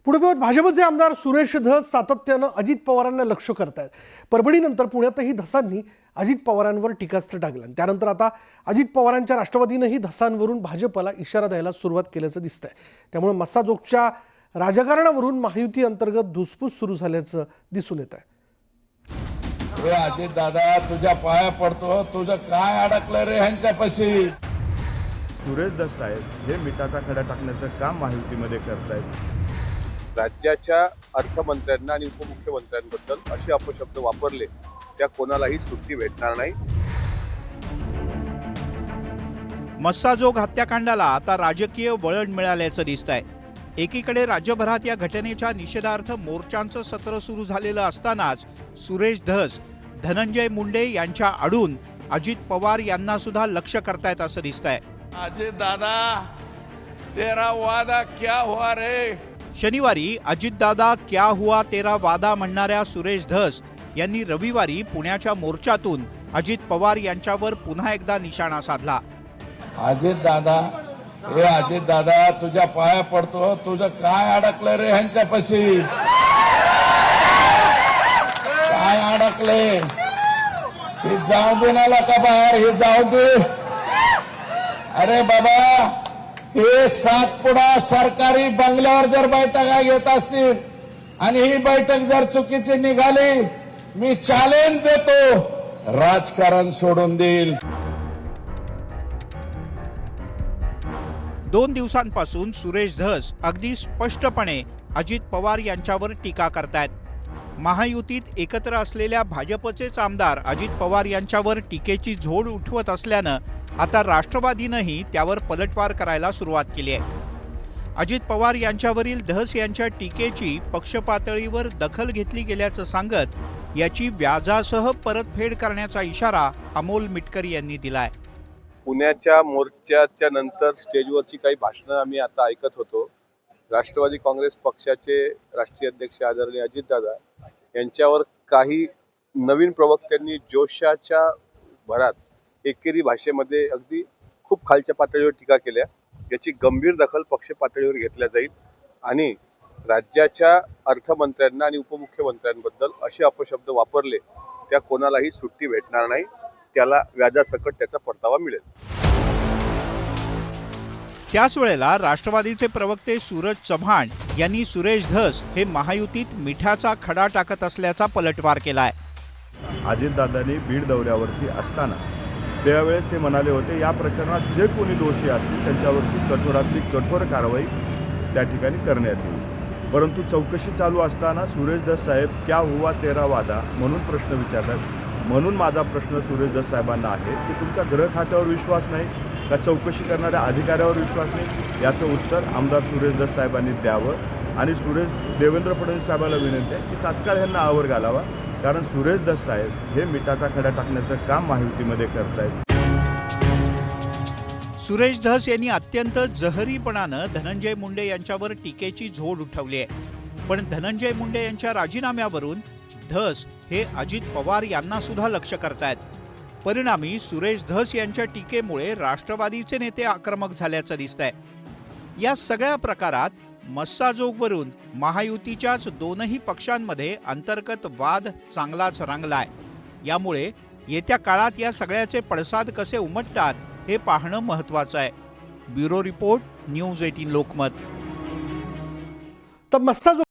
पुणे भाजपचे आमदार सुरेश धस सातत्यानं अजित पवारांना लक्ष करतायत। परभणीनंतर पुण्यातही धसांनी अजित पवारांवर टीकास्त्र टाकलं। त्यानंतर आता अजित पवारांच्या राष्ट्रवादीनेही धसांवरून भाजपला इशारा द्यायला सुरुवात केल्याचं दिसतंय। त्यामुळे मस्साजोगच्या राजकारणावरून महायुती अंतर्गत धुसफूस सुरू झाल्याचं दिसून येत आहे। हे अजित दादा तुझ्या पाया पडतो, तुझं काय अडकलं रे ह्यांच्यापाशी? सुरेश धस साहेब हे मिठाचा खडा टाकण्याचं काम महायुतीमध्ये करतायत। राज्याच्या अर्थमंत्र्यांना आणि उपमुख्यमंत्र्यांबद्दल असे अपशब्द वापरले त्या कोणालाही सुट्टी भेटणार नाही। मस्साजोग हत्याकांडाला आता राजकीय वळण मिळाल्याचं दिसतंय। एकीकडे राज्यभरात या घटनेच्या निषेधार्थ मोर्चांचं सत्र सुरू झालेलं असतानाच सुरेश धस धनंजय मुंडे यांच्या आडून अजित पवार यांना सुद्धा लक्ष करतायत असं दिसतंय। अजित दादा तेरा वादा क्या हुआ रे? शनिवारी अजितदादा क्या हुआ तेरा वादा म्हणणाऱ्या सुरेश धस यांनी रविवारी पुण्याच्या मोर्चातून अजित पवार यांच्यावर पुन्हा एकदा निशाणा साधला। अजित दादा हे अजित दादा तुझ्या पाया पडतो, तुझं काय अडकलं रे ह्यांच्यापाशी? काय अडकले? हे जाऊ दे ना का बाहेर, हे जाऊ दे। अरे बाबा हे सातपुडा सरकारी बंगल्यावर जर बैठका घेत असतील आणि ही बैठक जर चुकीची निघाली, मी चॅलेंज देतो, राजकारण सोडून देईल। 2 दिवसांपासून सुरेश धस अगदी स्पष्टपणे अजित पवार यांच्यावर टीका करतायत। महायुतीत एकत्र असलेल्या भाजपचेच आमदार अजित पवार यांच्यावर टीकेची झोड उठवत असल्यानं आता राष्ट्रवादीनंही त्यावर पलटवार करायला सुरुवात केली आहे। अजित पवार यांच्यावरील धस यांच्या टीकेची पक्षपातळीवर दखल घेतली गेल्याचं सांगत याची व्याजासह परतफेड करण्याचा इशारा अमोल मिटकर यांनी दिलाय। पुण्याच्या मोर्चाच्या नंतर स्टेजवरची काही भाषणं आम्ही आता ऐकत होतो। राष्ट्रवादी काँग्रेस पक्षाचे राष्ट्रीय अध्यक्ष आदरणीय अजितदादा यांच्यावर काही नवीन प्रवक्त्यांनी जोशाच्या भरात एकेरी भाषेमध्ये अगदी खूप खालच्या पातळीवर टीका केल्या। याची गंभीर दखल पक्ष पातळीवर घेतल्या जाईल आणि राज्याच्या अर्थमंत्र्यांना आणि उपमुख्यमंत्र्यांबद्दल असे अपशब्द वापरले त्या कोणालाही सुट्टी भेटणार नाही। त्याला व्याजासकट त्याचा परतावा मिळेल। त्याच वेळेला राष्ट्रवादीचे प्रवक्ते सूरज चव्हाण यांनी सुरेश धस हे महायुतीत मिठाचा खडा टाकत असल्याचा पलटवार केलाय। अजितदादांनी बीड दौऱ्यावरती असताना त्यावेळेस ते म्हणाले होते या प्रकरणात जे कोणी दोषी असतील त्यांच्यावरती कठोरातली कठोर कारवाई त्या ठिकाणी करण्यात येईल। परंतु चौकशी चालू असताना सुरेश धस साहेब क्या हुआ तेरा वादा म्हणून प्रश्न विचारतात। म्हणून माझा प्रश्न सुरेश धस साहेबांना आहे की तुमचा गृह खात्यावर विश्वास नाही का चौकशी करणाऱ्या अधिकाऱ्यावर विश्वास नाही? याचं उत्तर आमदार सुरेश धस साहेबांनी द्यावं आणि देवेंद्र फडणवीस साहेबांना विनंती आहे की तात्काळ यांना आवर घालावा, कारण सुरेश धस साहेब हे मिठाचा खडा टाकण्याचं काम महायुतीमध्ये करतायत। सुरेश धस यांनी अत्यंत जहरीपणानं धनंजय मुंडे यांच्यावर टीकेची झोड उठवली आहे। पण धनंजय मुंडे यांच्या राजीनाम्यावरून धस हे अजित पवार यांना सुद्धा लक्ष करतायत। परिणामी सुरेश धस यांच्या टीकेमुळे राष्ट्रवादीचे नेते आक्रमक झाल्याचं दिसतंय। या सगळ्या प्रकारात मस्साजोगवरून महायुतीच्याच दोनही पक्षांमध्ये अंतर्गत वाद चांगलाच रंगलाय। यामुळे येत्या काळात या सगळ्याचे पडसाद कसे उमटतात हे पाहणं महत्त्वाचं आहे। Bureau report, news 18 Lokmat. तर मस्साजोग